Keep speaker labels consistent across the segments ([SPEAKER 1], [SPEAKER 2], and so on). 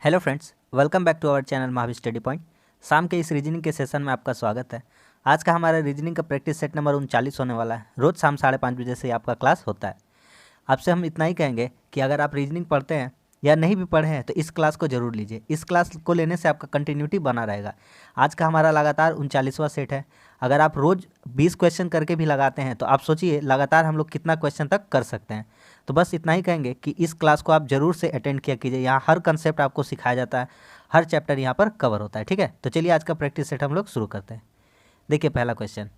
[SPEAKER 1] Hello friends, welcome back to our channel Mahavir study point. शाम के इस रीजनिंग के सेशन में आपका स्वागत है। आज का हमारा रीजनिंग का प्रैक्टिस सेट नंबर 39 होने वाला है। रोज़ शाम 5:30 बजे से आपका क्लास होता है। आपसे हम इतना ही कहेंगे कि अगर आप रीजनिंग पढ़ते हैं या नहीं भी पढ़े हैं तो इस क्लास को ज़रूर लीजिए। इस क्लास को लेने से आपका कंटिन्यूटी बना रहेगा। आज का हमारा लगातार 39वां सेट है। अगर आप रोज़ 20 क्वेश्चन करके भी लगाते हैं तो आप सोचिए लगातार हम लोग कितना क्वेश्चन तक कर सकते हैं। तो बस इतना ही कहेंगे कि इस क्लास को आप ज़रूर से अटेंड किया कीजिए। यहाँ हर कंसेप्ट आपको सिखाया जाता है, हर चैप्टर यहाँ पर कवर होता है। ठीक है, तो चलिए आज का प्रैक्टिस सेट हम लोग शुरू करते हैं। देखिए पहला क्वेश्चन,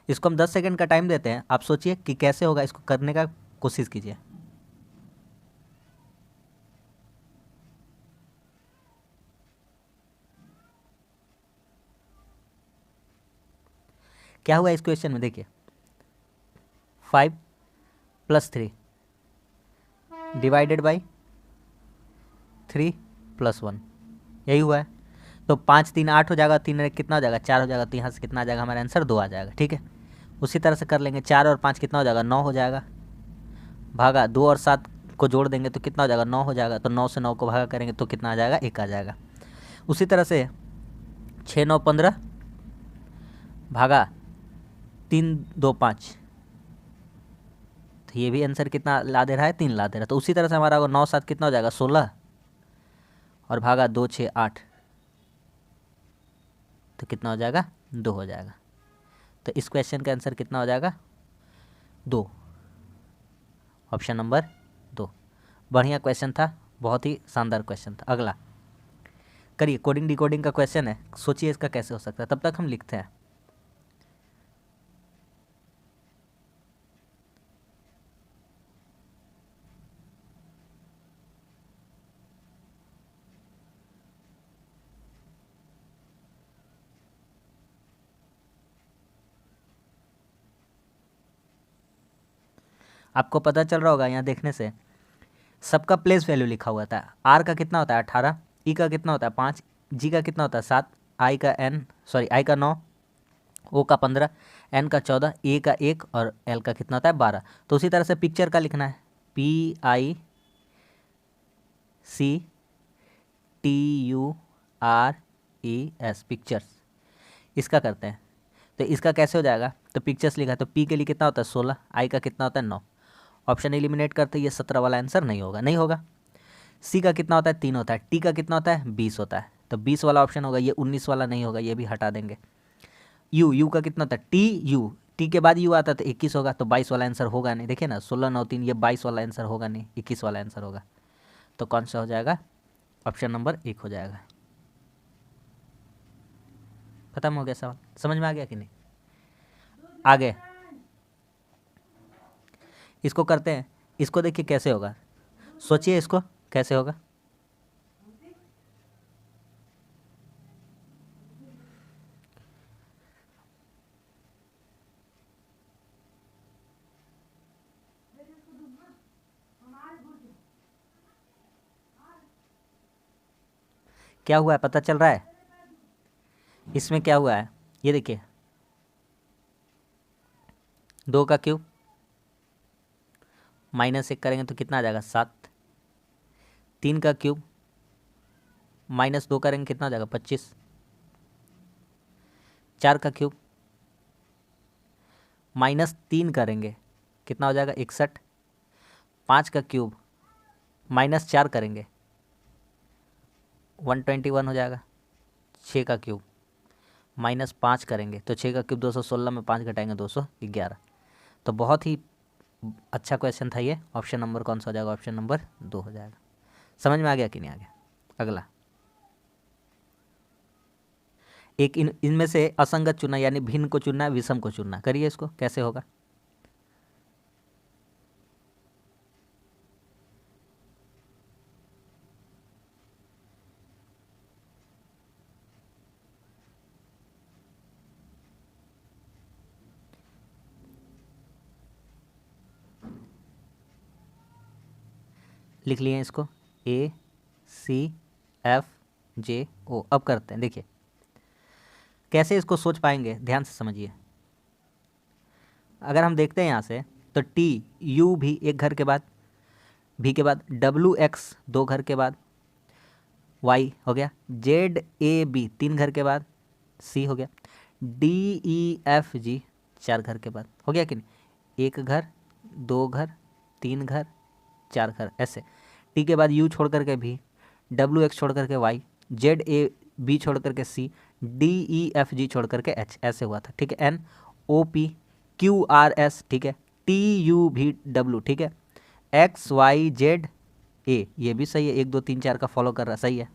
[SPEAKER 1] इसको हम 10 सेकंड का टाइम देते हैं। आप सोचिए कि कैसे होगा, इसको करने का कोशिश कीजिए। क्या हुआ इस क्वेश्चन में, देखिए 5 + 3 डिवाइडेड बाई 3 + 1, यही हुआ है। तो 5 3 8 हो जाएगा, 3 कितना हो जाएगा 4 हो जाएगा। तो यहाँ से कितना आ जाएगा, हमारा आंसर 2 आ जाएगा। ठीक है, उसी तरह से कर लेंगे। 4 और 5 कितना हो जाएगा, 9 हो जाएगा। भागा 2 और 7 को जोड़ देंगे तो कितना हो जाएगा, 9 हो जाएगा। तो 9 से 9 को भागा करेंगे तो कितना आ जाएगा, 1 आ जाएगा। उसी तरह से 6 9 15 भागा 3 2 5, तो ये भी आंसर कितना ला दे रहा है, 3 ला दे रहा है। तो उसी तरह से हमारा 9 7 कितना हो जाएगा, 16 और भागा 2 6 8, तो कितना हो जाएगा, 2 हो जाएगा। तो इस क्वेश्चन का आंसर कितना हो जाएगा, 2, ऑप्शन नंबर 2। बढ़िया क्वेश्चन था, बहुत ही शानदार क्वेश्चन था। अगला करिए, कोडिंग डिकोडिंग का क्वेश्चन है। सोचिए इसका कैसे हो सकता है, तब तक हम लिखते हैं। आपको पता चल रहा होगा यहाँ देखने से, सबका प्लेस वैल्यू लिखा हुआ था। आर का कितना होता है 18, ई का कितना होता है 5, जी का कितना होता है 7, आई का 9, ओ का 15, एन का 14, ए का 1 और एल का कितना होता है 12। तो उसी तरह से पिक्चर का लिखना है, PICTUR, पिक्चर्स। इसका करते हैं तो इसका कैसे हो जाएगा, तो पिक्चर्स लिखा है तो पी के लिए कितना होता है 16, आई का कितना होता है 9। ऑप्शन एलिमिनेट करते ये 17 वाला आंसर नहीं होगा, नहीं होगा। सी का कितना होता है 3 होता है, टी का कितना होता है 20 होता है, तो 20 वाला ऑप्शन होगा। ये 19 वाला नहीं होगा, ये भी हटा देंगे। यू का कितना होता है, टी के बाद यू आता है तो 21 होगा, तो 22 वाला आंसर होगा नहीं। देखिए ना, 16 9 3, ये 22 वाला आंसर होगा नहीं, 21 वाला आंसर होगा। तो कौन सा हो जाएगा, ऑप्शन नंबर 1 हो जाएगा। खत्म हो गया सवाल, समझ में आ गया कि नहीं। आगे इसको करते हैं। इसको देखिए कैसे होगा, सोचिए इसको कैसे होगा। क्या हुआ है पता चल रहा है, इसमें क्या हुआ है ये देखिए, 2 का क्यूब -1 करेंगे तो कितना आ जाएगा 7, 3 का क्यूब -2 करेंगे कितना हो जाएगा 25, 4 का क्यूब -3 करेंगे कितना हो जाएगा 61, 5 का क्यूब -4 करेंगे 121 हो जाएगा, 6 का क्यूब -5 करेंगे तो 6 का क्यूब 216 में 5 घटाएंगे 211। तो बहुत ही अच्छा क्वेश्चन था ये। ऑप्शन नंबर कौन सा हो जाएगा, ऑप्शन नंबर 2 हो जाएगा। समझ में आ गया कि नहीं आ गया। अगला एक इनमें से असंगत चुनना, यानी भिन्न को चुनना, विषम को चुनना। करिए इसको कैसे होगा। लिख लिए इसको, ACFJO। अब करते हैं, देखिए कैसे इसको सोच पाएंगे, ध्यान से समझिए। अगर हम देखते हैं यहाँ से तो TU भी एक घर के बाद, V के बाद, WX 2 घर के बाद, वाई हो गया, ZAB 3 घर के बाद, C हो गया, DEFG 4 घर के बाद, हो गया कि नहीं, 1 घर 2 घर 3 घर 4 घर ऐसे। T के बाद U छोड़ करके V, WX छोड़ करके Y, ZAB छोड़ करके C, DEFG छोड़ करके H, ऐसे हुआ था, ठीक है। NOPQRS, ठीक है, TUVW, ठीक है, XYZA, ये भी सही है, 1 2 3 4 का फॉलो कर रहा, सही है।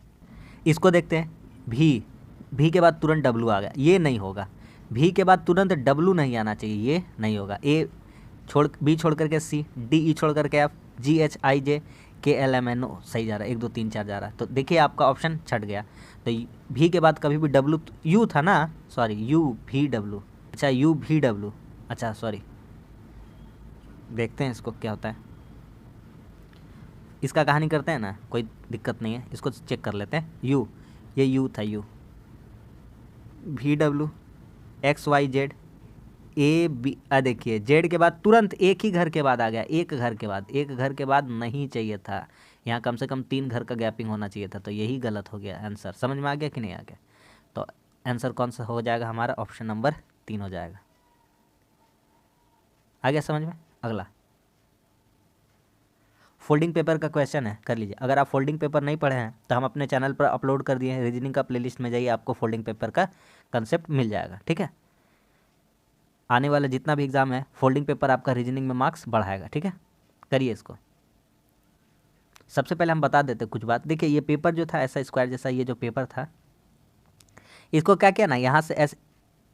[SPEAKER 1] इसको देखते हैं, भी के बाद तुरंत W आ गया, ये नहीं होगा। भी के बाद तुरंत W नहीं आना चाहिए, ये नहीं होगा। B छोड़ करके C, DE छोड़ करके F, GHIJ KLMNO सही जा रहा है, 1 2 3 4 जा रहा है। तो देखिए आपका ऑप्शन छट गया। तो भी के बाद कभी भी W, U था ना, सॉरी UVW, अच्छा UVW, अच्छा सॉरी, देखते हैं इसको क्या होता है। इसका कहानी करते हैं ना, कोई दिक्कत नहीं है, इसको चेक कर लेते हैं। ये U था, VW XYZ AB, देखिए Z के बाद तुरंत एक ही घर के बाद आ गया, एक घर के बाद नहीं चाहिए था, यहाँ कम से कम 3 घर का गैपिंग होना चाहिए था, तो यही गलत हो गया आंसर। समझ में आ गया कि नहीं आ गया? तो आंसर कौन सा हो जाएगा हमारा? ऑप्शन नंबर 3 हो जाएगा। आ गया समझ में? अगला फोल्डिंग पेपर का क्वेश्चन है, कर लीजिए। अगर आप फोल्डिंग पेपर नहीं पढ़े हैं तो हम अपने चैनल पर अपलोड कर दिए हैं, रीजनिंग का प्लेलिस्ट में जाइए, आपको फोल्डिंग पेपर का कंसेप्ट मिल जाएगा, ठीक है। आने वाला जितना भी एग्जाम है, फोल्डिंग पेपर आपका रीजनिंग में मार्क्स बढ़ाएगा, ठीक है। करिए इसको। सबसे पहले हम बता देते कुछ बात। देखिए ये पेपर जो था ऐसा स्क्वायर जैसा, ये जो पेपर था इसको क्या किया ना, यहाँ से ऐसे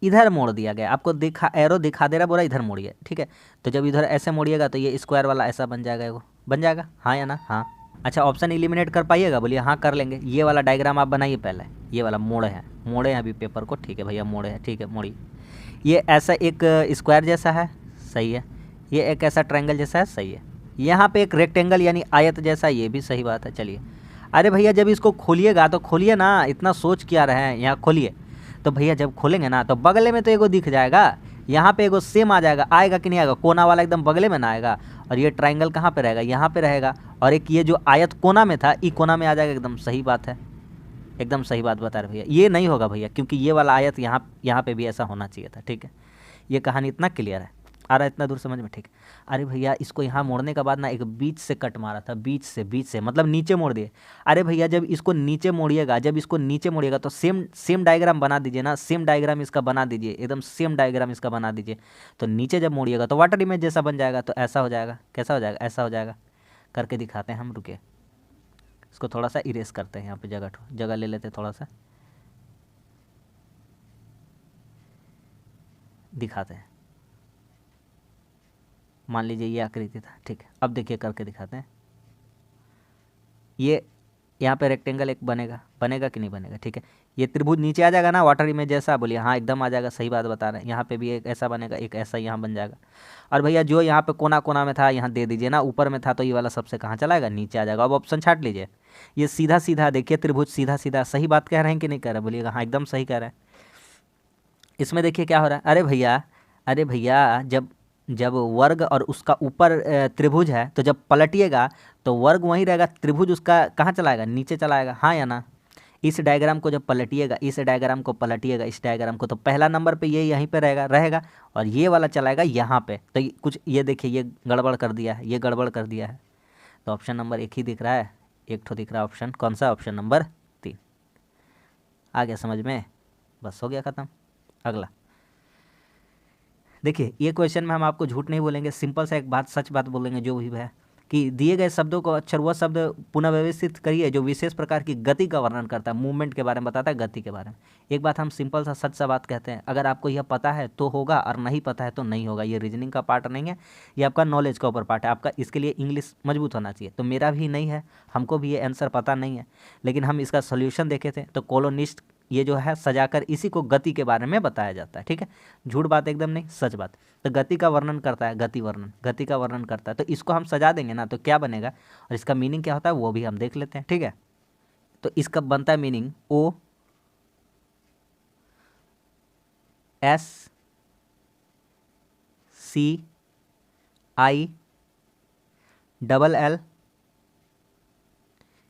[SPEAKER 1] इधर मोड़ दिया गया, आपको दिखा, एरो दिखा दे रहा, बोला इधर मोड़िए, ठीक है। तो जब इधर ऐसे मोड़िएगा तो ये स्क्वायर वाला ऐसा बन जाएगा, एगो बन जाएगा, हाँ या ना? हाँ। अच्छा ऑप्शन एलिमिनेट कर पाइएगा? बोलिए हाँ कर लेंगे। ये वाला डायग्राम आप बनाइए पहले, ये वाला मोड़े हैं अभी पेपर को, ठीक है भैया मोड़े हैं, ठीक है मोड़िए। ये ऐसा एक स्क्वायर जैसा है, सही है। ये एक ऐसा ट्रायंगल जैसा है, सही है। यहाँ पे एक रेक्टेंगल यानी आयत जैसा, ये भी सही बात है। चलिए अरे भैया जब इसको खोलिएगा तो खोलिए ना, इतना सोच क्या रहे हैं, यहाँ खोलिए। तो भैया जब खोलेंगे ना तो बगले में तो एगो दिख जाएगा, यहाँ पे एगो सेम आ जाएगा, आएगा कि नहीं आएगा? कोना वाला एकदम बगले में ना आएगा, और ये ट्रायंगल कहाँ पे रहेगा? यहाँ पे रहेगा, और एक ये जो आयत कोना में था, ई कोना में आ जाएगा। एकदम सही बात है, एकदम सही बात बता रहे भैया। ये नहीं होगा भैया, क्योंकि ये वाला आयत यहाँ पे भी ऐसा होना चाहिए था, ठीक है। ये कहानी इतना क्लियर है, आ रहा है इतना दूर समझ में, ठीक। अरे भैया इसको यहाँ मोड़ने के बाद ना एक बीच से कट मारा था, बीच से मतलब नीचे मोड़ दिए। अरे भैया जब इसको नीचे मोड़िएगा तो सेम डायग्राम बना दीजिए ना, सेम डायग्राम इसका बना दीजिए, एकदम सेम डायग्राम इसका बना दीजिए। तो नीचे जब मोड़िएगा तो वाटर इमेज जैसा बन जाएगा, तो ऐसा हो जाएगा। कैसा हो जाएगा? ऐसा हो जाएगा। करके दिखाते हैं हम, रुके इसको थोड़ा सा इरेज करते हैं, यहाँ पे जगह ले लेते हैं, थोड़ा सा दिखाते हैं। मान लीजिए ये आकृति था, ठीक है। अब देखिए करके दिखाते हैं। ये यहाँ पे रेक्टेंगल एक बनेगा कि नहीं बनेगा? ठीक है। ये त्रिभुज नीचे आ जाएगा ना वाटर इमेज जैसा, बोलिए हाँ एकदम आ जाएगा, सही बात बता रहे हैं। यहाँ पे भी एक ऐसा बनेगा, एक ऐसा यहाँ बन जाएगा। और भैया जो यहाँ पे कोना कोना में था यहाँ दे दीजिए ना, ऊपर में था तो ये वाला सबसे कहाँ चला जाएगा? नीचे आ जाएगा। अब ऑप्शन छाट लीजिए। ये सीधा सीधा देखिए, त्रिभुज सीधा सीधा, सही बात कह रहे हैं कि नहीं कह रहे? बोलिएगा हाँ एकदम सही कह रहे हैं। इसमें देखिए क्या हो रहा है। अरे भैया जब वर्ग और उसका ऊपर त्रिभुज है, तो जब पलटिएगा तो वर्ग वहीं रहेगा, त्रिभुज उसका कहाँ चलाएगा? नीचे चलाएगा, हाँ या ना? इस डायग्राम को जब पलटिएगा, इस डायग्राम को, तो पहला नंबर पे ये यहीं पे रहेगा और ये वाला चलाएगा यहाँ पे। तो कुछ ये देखिए, ये गड़बड़ कर दिया है, तो ऑप्शन नंबर 1 ही दिख रहा है, एक ठो दिख रहा है ऑप्शन। कौन सा? Option number 3। आ गया समझ में? बस हो गया ख़त्म। अगला देखिए, ये क्वेश्चन में हम आपको झूठ नहीं बोलेंगे, सिंपल सा एक बात, सच बात बोलेंगे जो भी है, कि दिए गए शब्दों को अक्षर व शब्द पुनः व्यवस्थित करिए जो विशेष प्रकार की गति का वर्णन करता है, मूवमेंट के बारे में बताता है, गति के बारे में। एक बात हम सिंपल सा सच सा बात कहते हैं, अगर आपको यह पता है तो होगा और नहीं पता है तो नहीं होगा। ये रीजनिंग का पार्ट नहीं है, ये आपका नॉलेज का ऊपर पार्ट है। आपका इसके लिए इंग्लिश मजबूत होना चाहिए। तो मेरा भी नहीं है, हमको भी ये आंसर पता नहीं है, लेकिन हम इसका सोल्यूशन देखे थे। तो कॉलोनिस्ट ये जो है सजाकर इसी को गति के बारे में बताया जाता है, ठीक है। झूठ बात एकदम नहीं, सच बात। तो गति का वर्णन करता है, गति का वर्णन करता है। तो इसको हम सजा देंगे ना तो क्या बनेगा, और इसका मीनिंग क्या होता है वो भी हम देख लेते हैं, ठीक है। तो इसका बनता है मीनिंग OSCILL,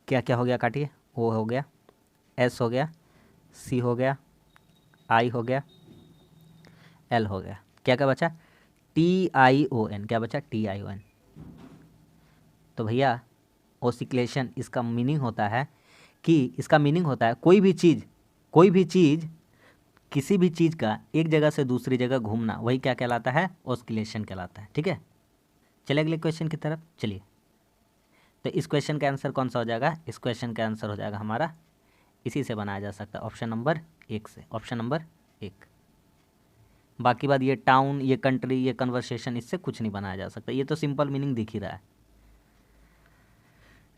[SPEAKER 1] क्या क्या हो गया, काटिए, ओ हो गया, एस हो गया, सी हो गया, आई हो गया, एल हो गया। क्या क्या बचा? TION। क्या बचा? TION। तो भैया ऑसिक्लेशन इसका मीनिंग होता है कि कोई भी चीज़ किसी भी चीज़ का एक जगह से दूसरी जगह घूमना, वही क्या कहलाता है? ऑसिलेशन कहलाता है। ठीक है, चलिए अगले क्वेश्चन की तरफ चलिए। तो इस क्वेश्चन का आंसर कौन सा हो जाएगा? इस क्वेश्चन का आंसर हो जाएगा हमारा, इसी से बनाया जा सकता है, ऑप्शन नंबर 1 से, ऑप्शन नंबर 1। बाकी बात ये टाउन, ये कंट्री, ये कन्वर्सेशन, इससे कुछ नहीं बनाया जा सकता। ये तो सिंपल मीनिंग दिख ही रहा है।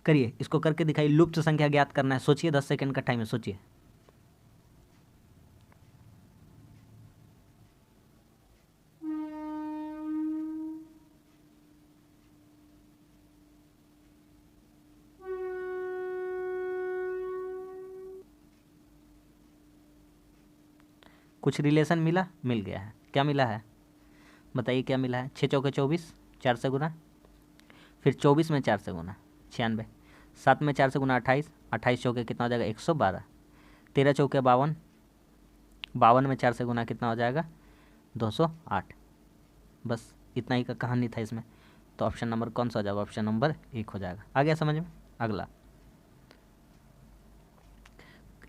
[SPEAKER 1] करिए, इसको करके दिखाइए। लुप्त संख्या ज्ञात करना है, सोचिए, 10 सेकंड का टाइम है, सोचिए। कुछ रिलेशन मिला? मिल गया है। क्या मिला है बताइए, क्या मिला है? 6 चौके 24, 4 से गुना, फिर 24 में 4 से गुना 96, 7 में 4 से गुना 28, 28 चौके कितना हो जाएगा? 112, 13 चौके 52, 52 में 4 से गुना कितना हो जाएगा? 208। बस इतना ही का कहानी था इसमें। तो ऑप्शन नंबर कौन सा हो जाएगा? ऑप्शन नंबर 1 हो जाएगा। आ गया समझ में? अगला,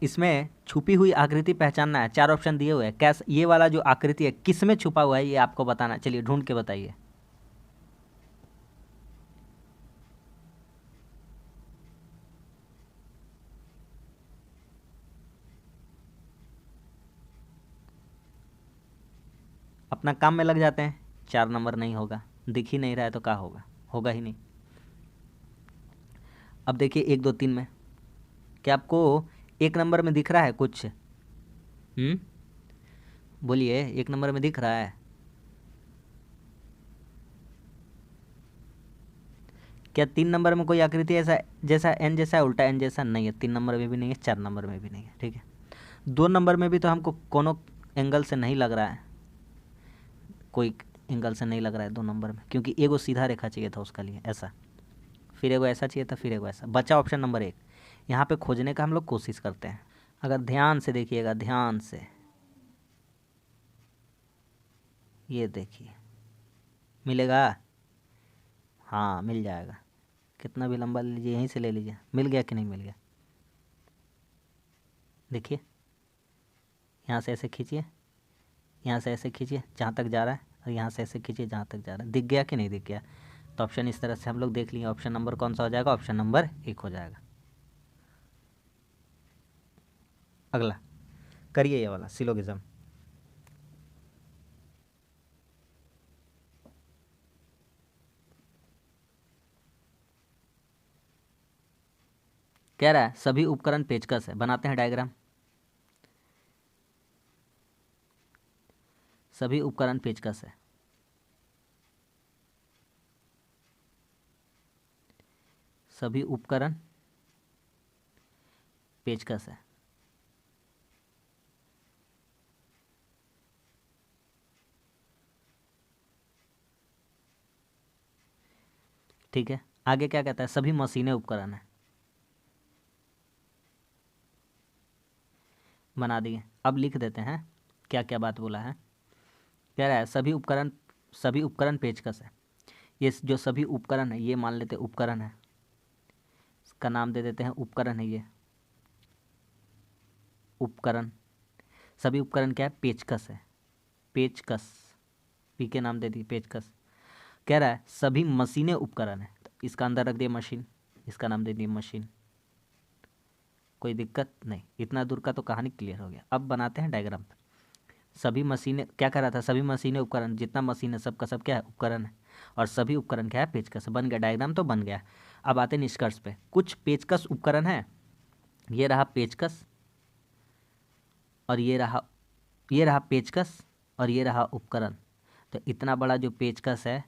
[SPEAKER 1] इसमें छुपी हुई आकृति पहचानना है। 4 ऑप्शन दिए हुए हैं। कैसे ये वाला जो आकृति है किस में छुपा हुआ है, ये आपको बताना। चलिए ढूंढ के बताइए। अपना काम में लग जाते हैं। 4 नंबर नहीं होगा, दिख ही नहीं रहा है तो क्या होगा? होगा ही नहीं। अब देखिए 1 2 3 में, क्या आपको 1 नंबर में दिख रहा है कुछ? बोलिए, 1 नंबर में दिख रहा है? क्या 3 नंबर में कोई आकृति ऐसा जैसा एन जैसा है, उल्टा एन जैसा? नहीं है, 3 नंबर में भी नहीं है, 4 नंबर में भी नहीं है। ठीक है, 2 नंबर में भी तो हमको कोनो एंगल से नहीं लग रहा है, कोई एंगल से नहीं लग रहा है 2 नंबर में, क्योंकि एगो सीधा रेखा चाहिए था उसका लिए ऐसा, फिर एगो ऐसा चाहिए था, फिर एगो ऐसा। बचा ऑप्शन नंबर 1। यहाँ पे खोजने का हम लोग कोशिश करते हैं। अगर ध्यान से देखिएगा, ध्यान से, ये देखिए, मिलेगा? हाँ मिल जाएगा। कितना भी लंबा ले लीजिए, यहीं से ले लीजिए। मिल गया कि नहीं मिल गया? देखिए, यहाँ से ऐसे खींचिए, यहाँ से ऐसे खींचिए जहाँ तक जा रहा है, और यहाँ से ऐसे खींचिए जहाँ तक जा रहा है। दिख गया कि नहीं दिख गया? तो ऑप्शन इस तरह से हम लोग देख लिए। ऑप्शन नंबर कौन सा हो जाएगा? ऑप्शन नंबर 1 हो जाएगा। अगला करिए, ये वाला सिलोगिज्म। कह रहा है सभी उपकरण पेचकस है। बनाते हैं डायग्राम। सभी उपकरण पेचकस है। सभी उपकरण पेचकस है। ठीक है, आगे क्या कहता है? सभी मशीनें उपकरण है। बना दिए। अब लिख देते हैं क्या क्या बात बोला है। कह रहा है सभी उपकरण पेचकस है। ये जो सभी उपकरण है, ये मान लेते हैं उपकरण है, इसका नाम दे देते हैं उपकरण है। ये उपकरण, सभी उपकरण क्या है? पेचकस है। पेचकस, पी के नाम दे दिए, पेचकस। कह रहा है सभी मशीनें उपकरण है, तो इसका अंदर रख दिए मशीन, इसका नाम दे दिए मशीन। कोई दिक्कत नहीं, इतना दूर का तो कहानी क्लियर हो गया। अब बनाते हैं डायग्राम। सभी मशीनें, क्या कह रहा था? सभी मशीनें उपकरण, जितना मशीन है सबका सब क्या है? उपकरण है। और सभी उपकरण क्या है? पेचकस। बन गया डायग्राम, तो बन गया। अब आते हैं निष्कर्ष पे। कुछ पेचकस उपकरण है, ये रहा पेचकस, और ये रहा पेचकस, और ये रहा उपकरण। तो इतना बड़ा जो पेचकस है,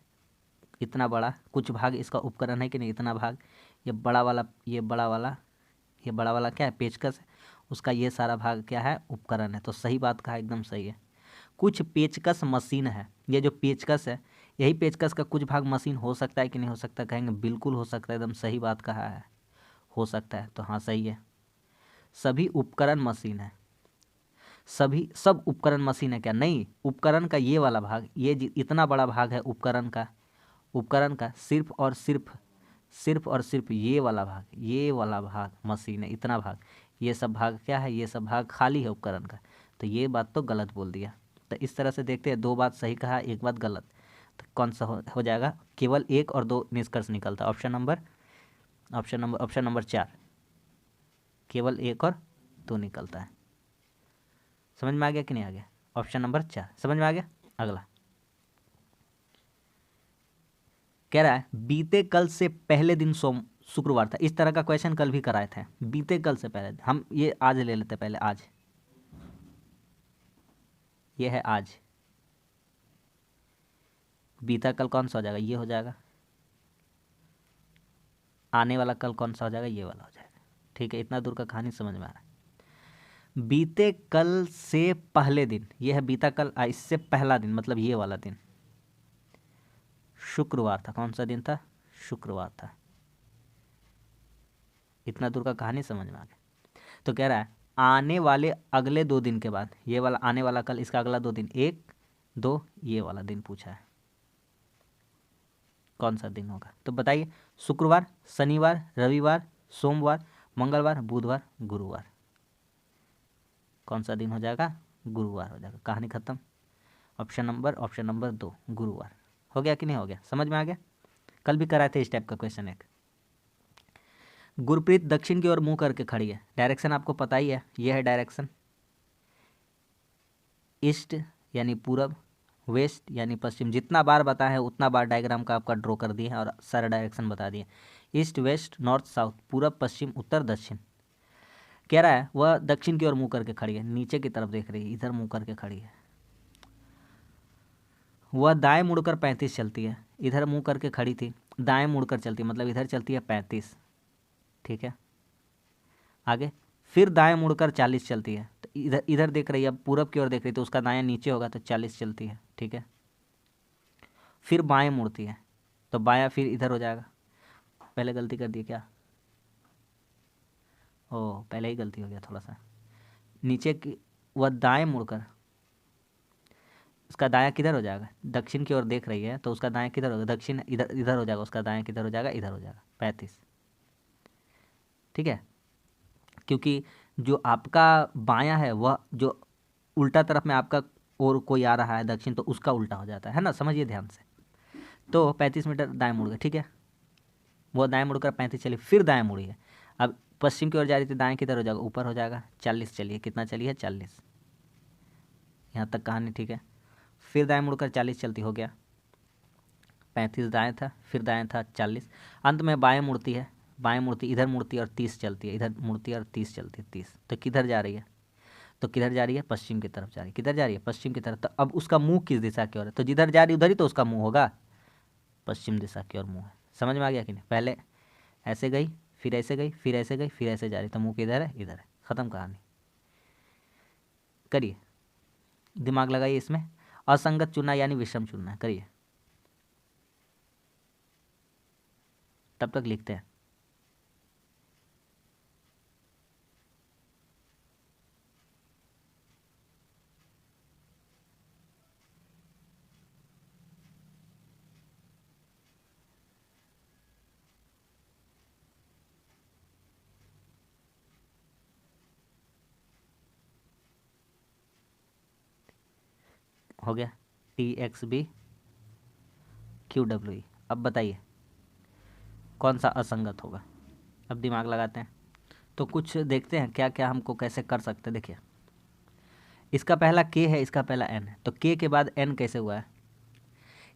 [SPEAKER 1] इतना बड़ा कुछ भाग इसका उपकरण है कि नहीं? इतना भाग, ये बड़ा वाला, ये बड़ा वाला, ये बड़ा वाला क्या है? पेचकस है। उसका ये सारा भाग क्या है? उपकरण है। तो सही बात कहा, एकदम सही है। कुछ पेचकस मशीन है। ये जो पेचकस है, यही पेचकस का कुछ भाग मशीन हो सकता है कि नहीं हो सकता? कहेंगे बिल्कुल हो सकता है, एकदम सही बात कहा है, हो सकता है। तो हाँ सही है। सभी उपकरण मशीन है, सब उपकरण मशीन है क्या? नहीं, उपकरण का ये वाला भाग, ये इतना बड़ा भाग है उपकरण का सिर्फ और सिर्फ ये वाला भाग मशीन है, इतना भाग। ये सब भाग क्या है? ये सब भाग खाली है उपकरण का। तो ये बात तो गलत बोल दिया। तो इस तरह से देखते हैं, 2 बात सही कहा, 1 बात गलत। तो कौन सा हो जाएगा? केवल 1 और 2 निष्कर्ष निकलता है। ऑप्शन नंबर 4, केवल 1 और 2 निकलता है। समझ में आ गया कि नहीं आ गया? ऑप्शन नंबर 4 समझ में आ गया। अगला कह रहा है बीते कल से पहले दिन शुक्रवार था। इस तरह का क्वेश्चन कल भी कराए थे। बीते कल से पहले, हम ये आज ले लेते पहले। आज, ये है आज। बीता कल कौन सा हो जाएगा? ये हो जाएगा। आने वाला कल कौन सा हो जाएगा? ये वाला हो जाएगा। ठीक है, इतना दूर का कहानी समझ में आ रहा है। बीते कल से पहले दिन, ये है बीता कल। इससे पहला दिन मतलब ये वाला दिन शुक्रवार था। कौन सा दिन था? शुक्रवार था। इतना दूर का कहानी समझ में आ गया। तो कह रहा है आने वाले अगले 2 दिन के बाद, ये वाला आने वाला कल, इसका अगला 2 दिन, 1 2, ये वाला दिन पूछा है। कौन सा दिन होगा? तो बताइए। शुक्रवार, शनिवार, रविवार, सोमवार, मंगलवार, बुधवार, गुरुवार। कौन सा दिन हो जाएगा? गुरुवार हो जाएगा। कहानी खत्म। ऑप्शन नंबर 2 गुरुवार। हो गया कि नहीं हो गया? समझ में आ गया? कल भी कराए थे इस टाइप का क्वेश्चन एक। गुरप्रीत दक्षिण की ओर मुंह करके खड़ी है। डायरेक्शन आपको पता ही है, ये है डायरेक्शन। ईस्ट यानी पूरब, वेस्ट यानी पश्चिम। जितना बार बताया है उतना बार डायग्राम का आपका ड्रॉ कर दिए हैं और सारा डायरेक्शन बता दिए। ईस्ट, वेस्ट, नॉर्थ, साउथ, पूरब, पश्चिम, उत्तर, दक्षिण। कह रहा है वह दक्षिण की ओर मुंह करके खड़ी है, नीचे की तरफ देख रही है, इधर मुंह करके खड़ी है। वह दाएं मुड़कर 35 चलती है। इधर मुंह करके खड़ी थी, दाएं मुड़कर चलती है, मतलब इधर चलती है 35। ठीक है, आगे फिर दाएं मुड़कर 40 चलती है। तो इधर इधर देख रही है, अब पूरब की ओर देख रही है, तो उसका दायां नीचे होगा, तो 40 चलती है। ठीक है, फिर बाएं मुड़ती है, तो बायां फिर इधर हो जाएगा। पहले गलती कर दी क्या? ओह, पहले ही गलती हो गया थोड़ा सा। नीचे की, वह दाएं मुड़कर, उसका दायां किधर हो जाएगा? दक्षिण की ओर देख रही है, तो उसका दायां किधर होगा? दक्षिण इधर इधर हो जाएगा, उसका दायां किधर हो जाएगा? इधर हो जाएगा, 35। ठीक है, क्योंकि जो आपका बायां है वह जो उल्टा तरफ में आपका और कोई आ रहा है दक्षिण, तो उसका उल्टा हो जाता है ना। समझिए ध्यान से। तो 35 मीटर दाएं मुड़ गए। ठीक है, वो दाएं मुड़कर 35 चली, फिर दाएं मुड़ी है। अब पश्चिम की ओर जा रही थी, दाएं किधर हो जाएगा? ऊपर हो जाएगा। 40 चलिए, कितना चली है? 40। यहाँ तक कहानी ठीक है। फिर दाएं मुड़कर 40 चलती, हो गया। 35 दाएं था, फिर दाएं था 40। अंत में बाएं मुड़ती है, बाएं मुड़ती, इधर मुड़ती है और 30 चलती है, इधर मुड़ती है और 30 चलती है, 30। तो किधर जा रही है? तो किधर जा रही है? पश्चिम की तरफ जा रही है। किधर जा रही है? पश्चिम की तरफ। तो अब उसका मुंह किस दिशा की ओर है? तो जिधर जा रही उधर ही तो उसका मुंह होगा। पश्चिम दिशा की ओर मुंह है। समझ में आ गया कि नहीं? पहले ऐसे गई, फिर ऐसे गई, फिर ऐसे गई, फिर ऐसे जा रही, तो मुंह किधर है? इधर है। खत्म कहानी। करिए, दिमाग लगाइए इसमें। असंगत चुनना यानी विषम चुनना है। करिए, तब तक लिखते हैं। हो गया, TXB QWE। अब बताइए कौन सा असंगत होगा? अब दिमाग लगाते हैं, तो कुछ देखते हैं क्या क्या हमको कैसे कर सकते हैं। देखिए, इसका पहला K है, इसका पहला N है, तो K के बाद N कैसे हुआ है?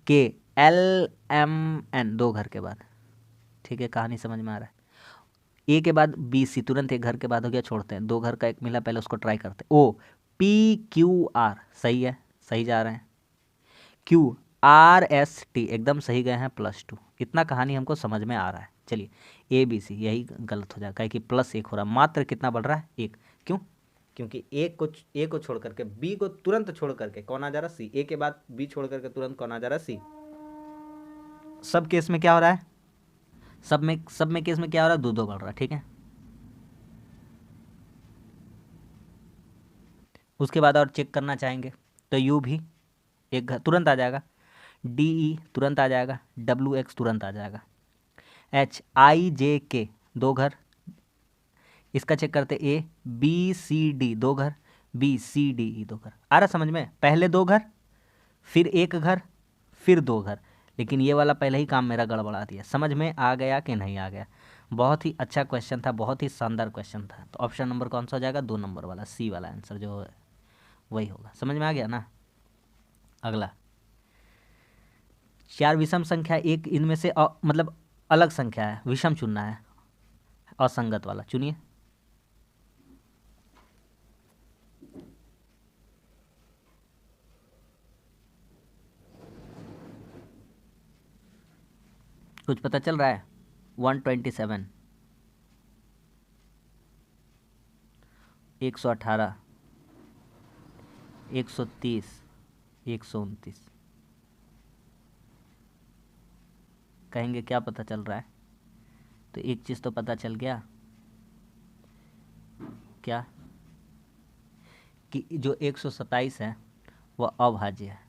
[SPEAKER 1] KLMN, 2 घर के बाद। ठीक है, कहानी समझ में आ रहा है। A के बाद BC, तुरंत एक घर के बाद हो गया, छोड़ते हैं। 2 घर का एक मिला, पहले उसको ट्राई करते हैं। OPQR, सही है, सही जा रहे हैं। QRST, एकदम सही गए हैं, +2। इतना कहानी हमको समझ में आ रहा है। चलिए, ABC यही गलत हो जाएगा कि +1 हो रहा है। मात्र कितना बढ़ रहा है? 1। क्यों? क्योंकि ए को छोड़ करके, बी को तुरंत छोड़ करके कौन आ जा रहा है? सी। ए के बाद बी छोड़ करके तुरंत कौन आ जा रहा है? सी। सब केस में क्या हो रहा है? सब में केस में क्या हो रहा है? 2 बढ़ रहा है। ठीक है, उसके बाद और चेक करना चाहेंगे तो यू भी एक घर तुरंत आ जाएगा, डी ई तुरंत आ जाएगा, डब्ल्यू एक्स तुरंत आ जाएगा, एच आई जे के 2 घर, इसका चेक करते ए बी सी डी 2 घर, बी सी डी ई 2 घर। आ रहा समझ में? पहले 2 घर, फिर 1 घर, फिर 2 घर। लेकिन ये वाला पहले ही काम मेरा गड़बड़ा दिया। समझ में आ गया कि नहीं आ गया? बहुत ही अच्छा क्वेश्चन था, बहुत ही शानदार क्वेश्चन था। तो ऑप्शन नंबर कौन सा हो जाएगा? 2 नंबर वाला, सी वाला आंसर जो है वही होगा। समझ में आ गया ना? अगला 4 विषम संख्या, एक इनमें से मतलब अलग संख्या है, विषम चुनना है, असंगत वाला चुनिए। कुछ पता चल रहा है? 127, 118, 130, 129। कहेंगे क्या पता चल रहा है? तो एक चीज़ तो पता चल गया, क्या? कि जो 127 है वह अभाज्य है।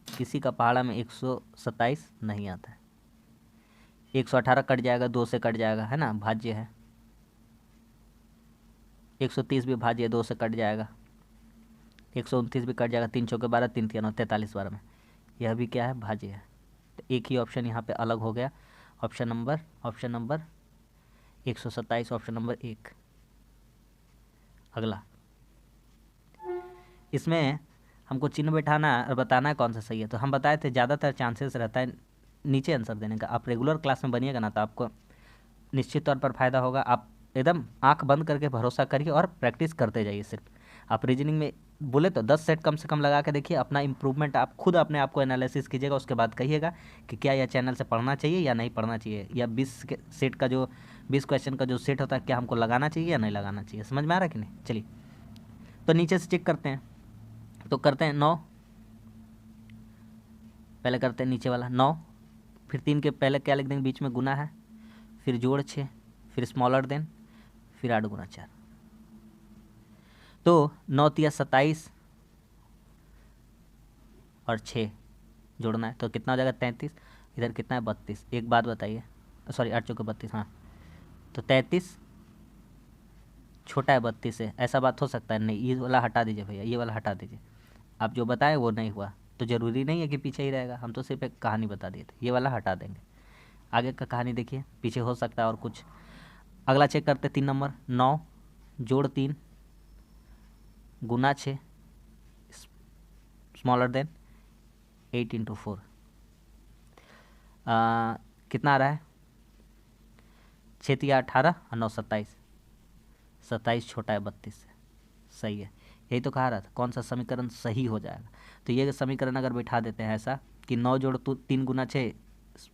[SPEAKER 1] किसी का पहाड़ा में 127 नहीं आता है। 118 कट जाएगा, 2 से कट जाएगा, है ना, भाज्य है। 130 भी भाज्य है, 2 से कट जाएगा। 129 भी कट जाएगा, 3 चौके 12, 3 3 43 बार में। यह भी क्या है? भाज्य है। तो एक ही ऑप्शन यहाँ पे अलग हो गया, ऑप्शन नंबर 127, ऑप्शन नंबर 1। अगला, इसमें हमको चिन्ह बैठाना और बताना है कौन सा सही है। तो हम बताए थे ज़्यादातर चांसेस रहता है नीचे आंसर देने का। आप रेगुलर क्लास में बनिएगा ना तो आपको निश्चित तौर पर फ़ायदा होगा। आप एकदम आंख बंद करके भरोसा करिए और प्रैक्टिस करते जाइए। सिर्फ आप रीजनिंग में बोले तो 10 सेट कम से कम लगा के देखिए, अपना इम्प्रूवमेंट आप खुद अपने आप को एनालिसिस कीजिएगा। उसके बाद कहिएगा कि क्या यह चैनल से पढ़ना चाहिए या नहीं पढ़ना चाहिए, या 20 के सेट का जो 20 क्वेश्चन का जो सेट होता है क्या हमको लगाना चाहिए या नहीं लगाना चाहिए। समझ में आ रहा है कि नहीं? चलिए तो नीचे से चेक करते हैं। तो करते हैं 9, पहले करते हैं नीचे वाला 9, फिर 3 के पहले क्या लिख देंगे? बीच में गुना है, फिर जोड़ 6, फिर स्मॉलर देन, फिर 8 गुना 4। तो 9 तिया 27 और 6 जोड़ना है तो कितना हो जाएगा? 33। इधर कितना है? 32। एक बात बताइए, सॉरी 8 चौके 32, हाँ। तो 33 छोटा है 32 से, ऐसा बात हो सकता है? नहीं, ये वाला हटा दीजिए भैया, ये वाला हटा दीजिए। आप जो बताए वो नहीं हुआ तो ज़रूरी नहीं है कि पीछे ही रहेगा। हम तो सिर्फ एक कहानी बता दिए थे, ये वाला हटा देंगे। आगे का कहानी देखिए, पीछे हो सकता है और कुछ। अगला चेक करते 3 नंबर, 9 जोड़ 3 गुना 6 स्मॉलर देन 8 इंटू 4। कितना आ रहा है? 6 तिया 18 और 9 27। 27 छोटा है 32 से, सही है। यही तो कहा रहा था, कौन सा समीकरण सही हो जाएगा। तो ये समीकरण अगर बैठा देते हैं ऐसा कि 9 जोड़ 3 गुना 6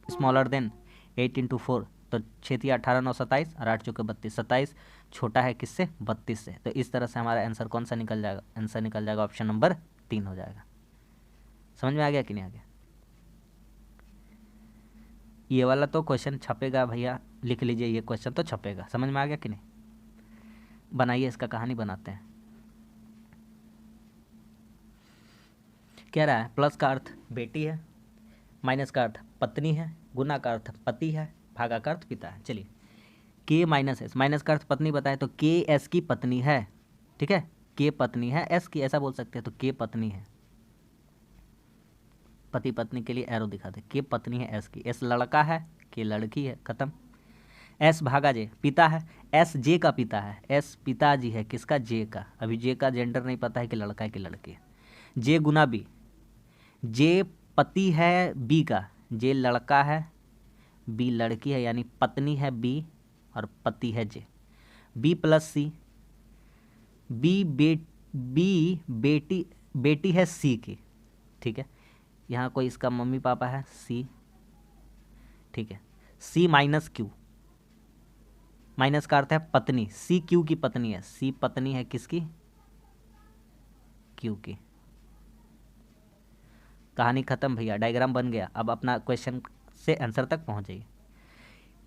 [SPEAKER 1] स्मॉलर देन 8 इंटू 4, तो 6 तिया 18 9 27 और 8 चौके 32। 27 छोटा है किससे? 32 से। तो इस तरह से हमारा आंसर कौन सा निकल जाएगा? आंसर निकल जाएगा ऑप्शन नंबर 3 हो जाएगा। समझ में आ गया कि नहीं आ गया? ये वाला तो क्वेश्चन छपेगा भैया, लिख लीजिए, ये क्वेश्चन तो छपेगा। समझ में आ गया कि नहीं? बनाइए, इसका कहानी बनाते हैं। कह रहा है प्लस का अर्थ बेटी है, माइनस का अर्थ पत्नी है, गुना का अर्थ पति है, भागा का अर्थ पिता है। चलिए के माइनस एस, माइनस का अर्थ पत्नी बताए तो के एस की पत्नी है, ठीक है, के पत्नी है, एस की ऐसा बोल सकते हैं। तो के पत्नी है, पति पत्नी के लिए एरो दिखा दे, के पत्नी है एस की, एस लड़का है, के लड़की है, खत्म। एस भागा जे, पिता है, एस जे का पिता है, एस पिताजी है, किसका? जे का। अभी जे का जेंडर नहीं पता है कि लड़का है कि लड़की है। जे गुना बी, जे पति है बी का, जे लड़का है, बी लड़की है, यानी पत्नी है बी और पति है जे। बी प्लस सी, बी बेटी बेटी है सी की, ठीक है। यहाँ कोई इसका मम्मी पापा है सी, ठीक है। सी माइनस क्यू, माइनस का अर्थ है पत्नी, सी क्यू की पत्नी है, सी पत्नी है किसकी? क्यू की। कहानी खत्म भैया, डायग्राम बन गया। अब अपना क्वेश्चन से आंसर तक पहुंच जाइए।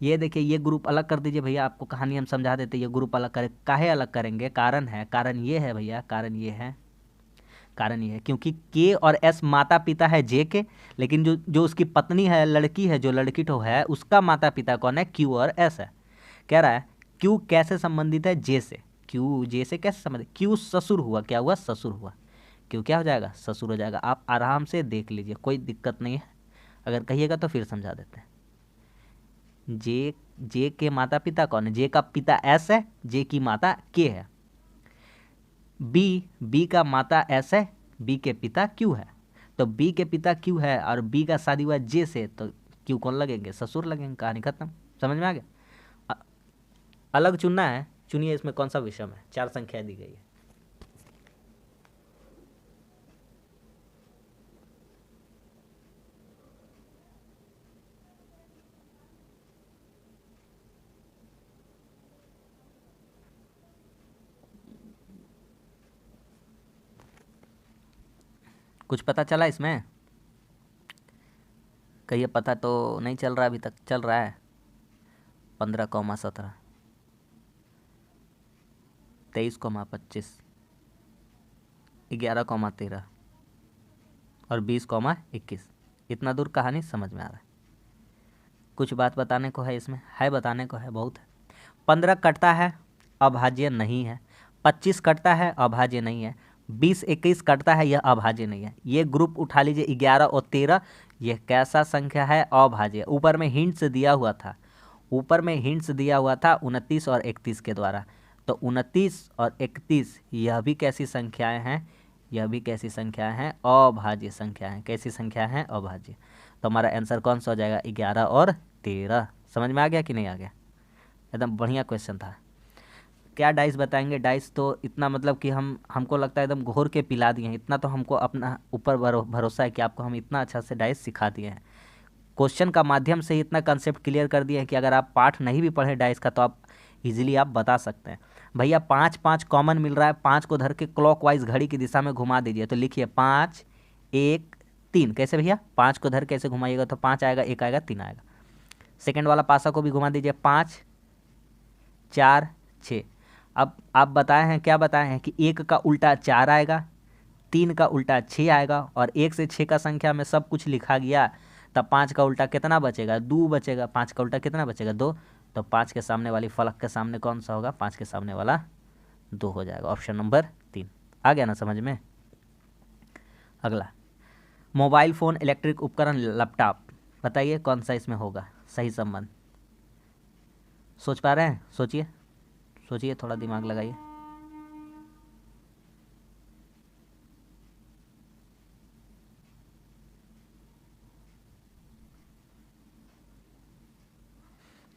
[SPEAKER 1] ये देखिए, ये ग्रुप अलग कर दीजिए भैया, आपको कहानी हम समझा देते। ये ग्रुप अलग करें, काहे अलग करेंगे? कारण है, कारण ये है भैया, कारण ये है, कारण ये है क्योंकि के और एस माता पिता है जे के, लेकिन जो जो उसकी पत्नी है, लड़की है, जो लड़की तो है, उसका माता पिता कौन है? क्यू और एस है। कह रहा है क्यू कैसे संबंधित है? जे से। क्यू जे से कैसे संबंधित? क्यू ससुर हुआ, क्या हुआ? ससुर हुआ। क्यू क्या हो जाएगा? ससुर हो जाएगा। आप आराम से देख लीजिए, कोई दिक्कत नहीं है, अगर कहिएगा तो फिर समझा देते हैं। जे जे के माता पिता कौन है? जे का पिता एस है, जे की माता के है। बी बी का माता एस है, बी के पिता क्यू है। तो बी के पिता क्यू है और बी का शादी हुआ जे से, तो क्यू कौन लगेंगे? ससुर लगेंगे। कहानी खत्म। समझ में आ गया? अ- अलग चुनना है, चुनिए इसमें कौन सा विषम है। 4 संख्याएं दी गई है। कुछ पता चला इसमें? कहिए, पता तो नहीं चल रहा अभी तक? चल रहा है। 15,17, 23,25, 11,13 और 20,21। इतना दूर कहानी समझ में आ रहा है? कुछ बात बताने को है इसमें? है, बताने को है, बहुत है। 15 कटता है, अभाज्य नहीं है। 25 कटता है, अभाज्य नहीं है। 20-21 कटता है, यह अभाज्य नहीं है। ये ग्रुप उठा लीजिए, 11 और 13, यह कैसा संख्या है? अभाज्य। ऊपर में हिंट्स दिया हुआ था, ऊपर में हिंट्स दिया हुआ था 29 और 31 के द्वारा। तो 29 और 31 यह भी कैसी संख्याएं हैं? यह भी कैसी संख्याएं हैं? अभाज्य संख्याएं। कैसी संख्या है? अभाज्य। तो हमारा आंसर कौन सा हो जाएगा? 11 और 13। समझ में आ गया कि नहीं आ गया? एकदम बढ़िया क्वेश्चन था। क्या डाइस बताएंगे? डाइस तो इतना मतलब कि हमको लगता है एकदम घोर के पिला दिए हैं। इतना तो हमको अपना ऊपर भरोसा है कि आपको हम इतना अच्छा से डाइस सिखा दिए हैं। क्वेश्चन का माध्यम से ही इतना कंसेप्ट क्लियर कर दिए हैं कि अगर आप पाठ नहीं भी पढ़े डाइस का तो आप इजीली आप बता सकते हैं। भैया 5-5 कॉमन मिल रहा है, 5 को धर के क्लॉकवाइज घड़ी की दिशा में घुमा दीजिए। तो लिखिए 5-1-3। कैसे भैया? 5 को धर कैसे घुमाइएगा? तो 5 आएगा, 1 आएगा, 3 आएगा। सेकेंड वाला पासा को भी घुमा दीजिए, 5-4-6। अब आप बताए हैं, क्या बताए हैं कि 1 का उल्टा 4 आएगा, 3 का उल्टा 6 आएगा, और 1 से 6 का संख्या में सब कुछ लिखा गया। तब 5 का उल्टा कितना बचेगा? 2 बचेगा। 5 का उल्टा कितना बचेगा? 2। तो 5 के सामने वाली फलक के सामने कौन सा होगा? 5 के सामने वाला 2 हो जाएगा। ऑप्शन नंबर 3 आ गया ना समझ में? अगला, मोबाइल फ़ोन, इलेक्ट्रिक उपकरण, लैपटॉप, बताइए कौन सा इसमें होगा सही संबंध? सोच पा रहे हैं? सोचिए, सोचिए, थोड़ा दिमाग लगाइए।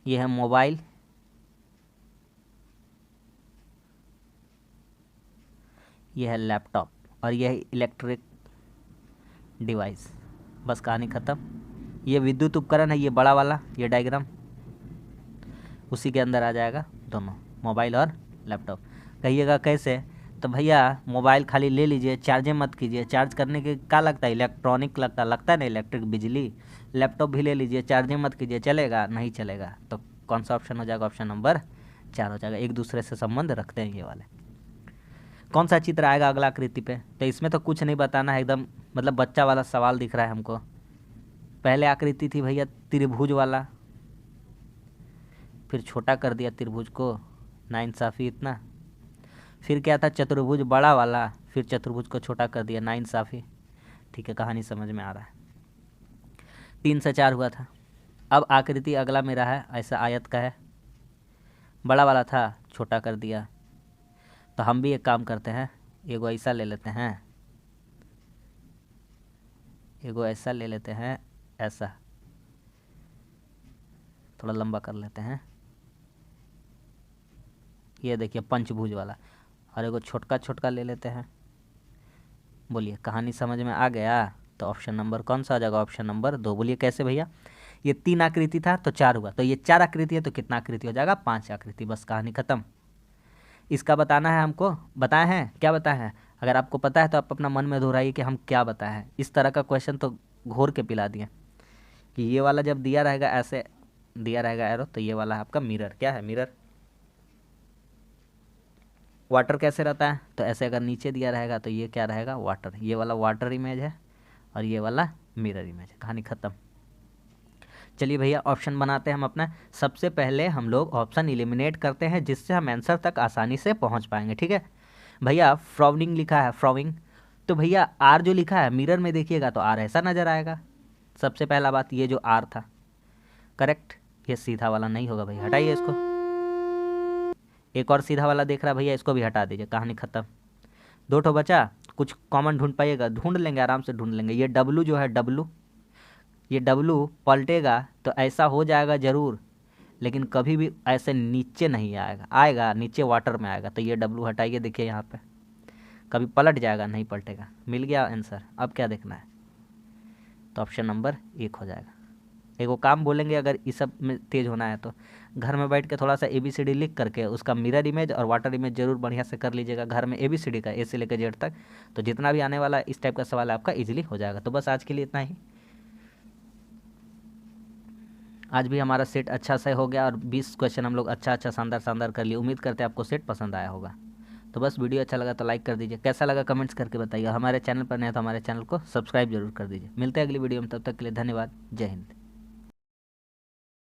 [SPEAKER 1] ये है मोबाइल, ये है लैपटॉप, और यह है इलेक्ट्रिक डिवाइस। बस कहानी ख़त्म। ये विद्युत उपकरण है, ये बड़ा वाला, ये डायग्राम उसी के अंदर आ जाएगा दोनों, मोबाइल और लैपटॉप। कहिएगा कैसे? तो भैया मोबाइल खाली ले लीजिए, चार्जिंग मत कीजिए। चार्ज करने के क्या लगता है? इलेक्ट्रॉनिक लगता है ना, इलेक्ट्रिक, बिजली। लैपटॉप भी ले लीजिए, चार्जिंग मत कीजिए, चलेगा? नहीं चलेगा। तो कौन सा ऑप्शन हो जाएगा? ऑप्शन नंबर 4 हो जाएगा। एक दूसरे से संबंध रखते हैं ये वाले। कौन सा चित्र आएगा अगला आकृति पे? तो इसमें तो कुछ नहीं बताना है, एकदम मतलब बच्चा वाला सवाल दिख रहा है हमको। पहले आकृति थी भैया त्रिभुज वाला, फिर छोटा कर दिया त्रिभुज को, नाइंसाफ़ी इतना। फिर क्या था? चतुर्भुज बड़ा वाला, फिर चतुर्भुज को छोटा कर दिया, नाइंसाफ़ी। ठीक है, कहानी समझ में आ रहा है। 3 से 4 हुआ था। अब आकृति अगला मेरा है, ऐसा आयत का है, बड़ा वाला था, छोटा कर दिया। तो हम भी एक काम करते हैं, एगो ऐसा ले लेते हैं, एगो ऐसा ले लेते हैं, ऐसा थोड़ा लंबा कर लेते हैं। ये देखिए पंचभुज वाला, और एगो छोटका छोटका ले लेते हैं। बोलिए कहानी समझ में आ गया? तो ऑप्शन नंबर कौन सा आ जाएगा? Option number 2। बोलिए कैसे भैया? ये 3 आकृति था तो 4 हुआ, तो ये 4 आकृति है तो कितना आकृति हो जाएगा? 5 आकृति। बस कहानी खत्म। इसका बताना है हमको। बताए हैं? क्या बताए हैं? अगर आपको पता है तो आप अपना मन में दोहराइए कि हम क्या बताए हैं। इस तरह का क्वेश्चन तो घोर के पिला दिए कि ये वाला जब दिया रहेगा ऐसे दिया रहेगा एरो, तो ये वाला है आपका मिरर। क्या है? मिरर। वाटर कैसे रहता है? तो ऐसे अगर नीचे दिया रहेगा तो ये क्या रहेगा? वाटर। ये वाला वाटर इमेज है और ये वाला मिरर इमेज है। कहानी ख़त्म। चलिए भैया ऑप्शन बनाते हैं हम अपना। सबसे पहले हम लोग ऑप्शन एलिमिनेट करते हैं जिससे हम आंसर तक आसानी से पहुंच पाएंगे। ठीक है भैया, फ्रॉविंग लिखा है, फ्रॉविंग, तो भैया आर जो लिखा है मिरर में देखिएगा तो आर ऐसा नज़र आएगा। सबसे पहला बात, ये जो आर था करेक्ट, ये सीधा वाला नहीं होगा भैया, हटाइए इसको। एक और सीधा वाला देख रहा है भैया, इसको भी हटा दीजिए। कहानी ख़त्म। दो ठो बचा, कुछ कॉमन ढूंढ पाइएगा? ढूंढ लेंगे, आराम से ढूंढ लेंगे। ये डब्लू जो है, डब्लू, ये डब्लू पलटेगा तो ऐसा हो जाएगा ज़रूर, लेकिन कभी भी ऐसे नीचे नहीं आएगा, आएगा नीचे वाटर में आएगा। तो ये डब्लू हटाइए, देखिए यहाँ पे कभी पलट जाएगा, नहीं पलटेगा। मिल गया आंसर। अब क्या देखना है? तो ऑप्शन नंबर 1 हो जाएगा। एक वो काम बोलेंगे, अगर इस सब में तेज़ होना है तो घर में बैठ के थोड़ा सा ABCD लिख करके उसका मिरर इमेज और वाटर इमेज जरूर बढ़िया से कर लीजिएगा घर में, ABCD का, A से लेकर Z तक। तो जितना भी आने वाला इस टाइप का सवाल है आपका इजीली हो जाएगा। तो बस आज के लिए इतना ही। आज भी हमारा सेट अच्छा से हो गया और 20 क्वेश्चन हम लोग अच्छा शानदार शानदार कर लिए। उम्मीद करते हैं आपको सेट पसंद आया होगा। तो बस वीडियो अच्छा लगा तो लाइक कर दीजिए, कैसा लगा कमेंट्स करके बताइए। हमारे चैनल पर नए तो हमारे चैनल को सब्सक्राइब जरूर कर दीजिए। मिलते हैं अगली वीडियो में, तब तक के लिए धन्यवाद। जय हिंद।